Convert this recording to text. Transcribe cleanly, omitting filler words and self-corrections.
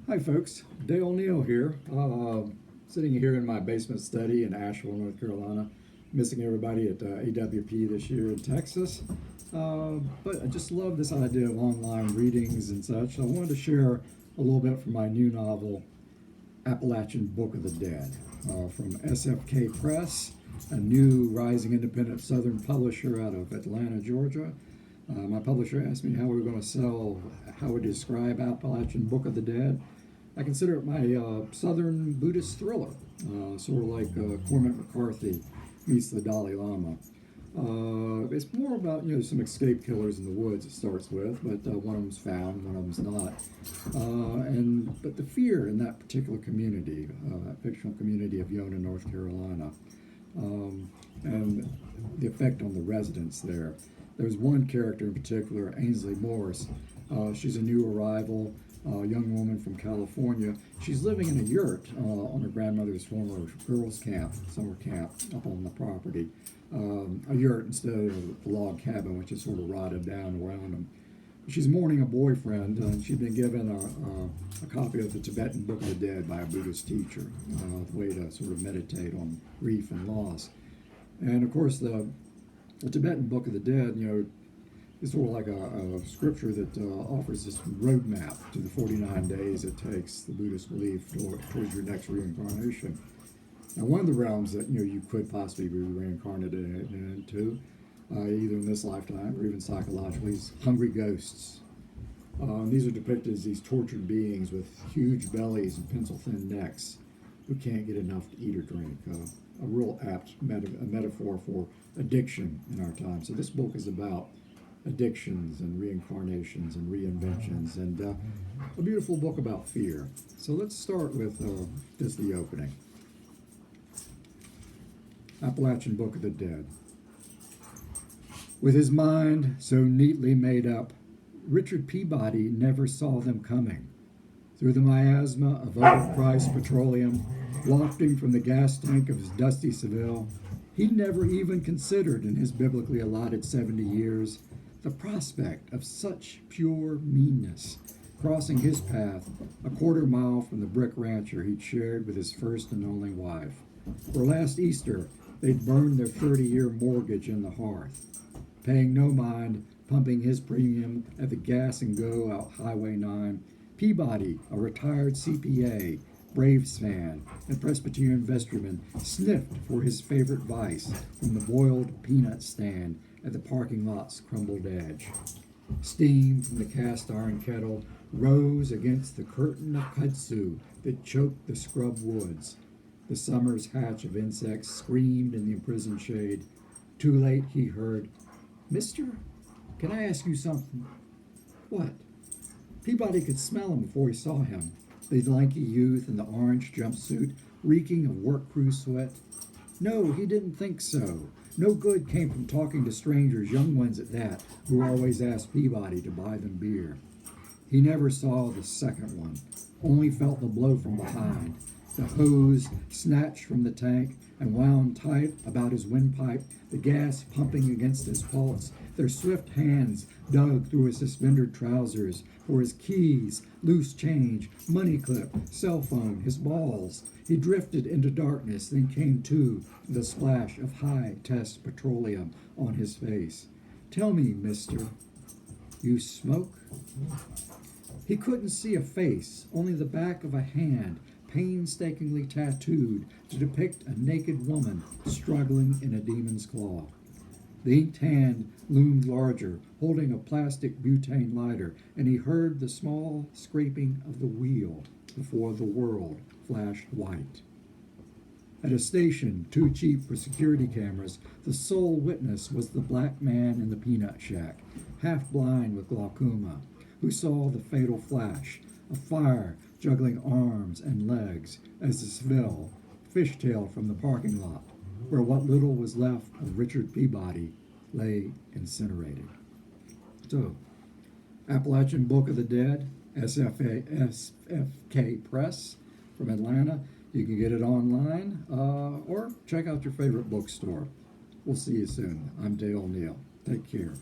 Hi folks, Dale Neal here, sitting here in my basement study in Asheville, North Carolina, missing everybody at AWP this year in Texas. But I just love this idea of online readings and such. I wanted to share a little bit from my new novel, Appalachian Book of the Dead, from SFK Press, a new rising independent southern publisher out of Atlanta, Georgia. My publisher asked me how we were going to sell, how we describe Appalachian Book of the Dead. I consider it my Southern Buddhist thriller, sort of like Cormac McCarthy meets the Dalai Lama. It's more about some escape killers in the woods. It starts with, but one of them's found, one of them's not, but the fear in that particular community, that fictional community of Yona, North Carolina, and the effect on the residents there. There's one character in particular, Ainsley Morris. She's a new arrival. Young woman from California. She's living in a yurt on her grandmother's former girls' camp, summer camp, up on the property. A yurt instead of the log cabin, which is sort of rotted down around them. She's mourning a boyfriend, and she'd been given a copy of the Tibetan Book of the Dead by a Buddhist teacher, the way to sort of meditate on grief and loss. And of course, the Tibetan Book of the Dead, it's sort of like a scripture that offers this roadmap to the 49 days it takes, the Buddhist belief, towards your next reincarnation. Now, one of the realms that you could possibly be reincarnated into, either in this lifetime or even psychologically, is hungry ghosts. These are depicted as these tortured beings with huge bellies and pencil-thin necks who can't get enough to eat or drink. A real apt metaphor for addiction in our time. So this book is about addictions and reincarnations and reinventions, and a beautiful book about fear. So let's start with just the opening. Appalachian Book of the Dead. With his mind so neatly made up, Richard Peabody never saw them coming. Through the miasma of overpriced petroleum wafting from the gas tank of his dusty Seville, he never even considered in his biblically allotted 70 years the prospect of such pure meanness crossing his path a quarter mile from the brick rancher he'd shared with his first and only wife. For last Easter, they'd burned their 30-year mortgage in the hearth, paying no mind, pumping his premium at the gas and go out Highway 9. Peabody, a retired CPA, Braves fan, and Presbyterian vestryman, sniffed for his favorite vice from the boiled peanut stand at the parking lot's crumbled edge. Steam from the cast iron kettle rose against the curtain of kudzu that choked the scrub woods. The summer's hatch of insects screamed in the imprisoned shade. Too late, he heard, "Mister, can I ask you something?" "What?" Peabody could smell him before he saw him, the lanky youth in the orange jumpsuit, reeking of work crew sweat. No, he didn't think so. No good came from talking to strangers, young ones at that, who always asked Peabody to buy them beer. He never saw the second one, only felt the blow from behind. The hose snatched from the tank and wound tight about his windpipe, the gas pumping against his pulse. Their swift hands dug through his suspended trousers for his keys, loose change, money clip, cell phone, his balls. He drifted into darkness, then came to with a splash of high-test petroleum on his face. "Tell me, mister, you smoke?" He couldn't see a face, only the back of a hand, painstakingly tattooed to depict a naked woman struggling in a demon's claw. The inked hand loomed larger, holding a plastic butane lighter, and he heard the small scraping of the wheel before the world flashed white. At a station too cheap for security cameras, the sole witness was the black man in the peanut shack, half blind with glaucoma, who saw the fatal flash, a fire juggling arms and legs as the Seville fishtailed from the parking lot, where what little was left of Richard Peabody lay incinerated. So, Appalachian Book of the Dead, SFK Press from Atlanta. You can get it online or check out your favorite bookstore. We'll see you soon. I'm Dale Neal. Take care.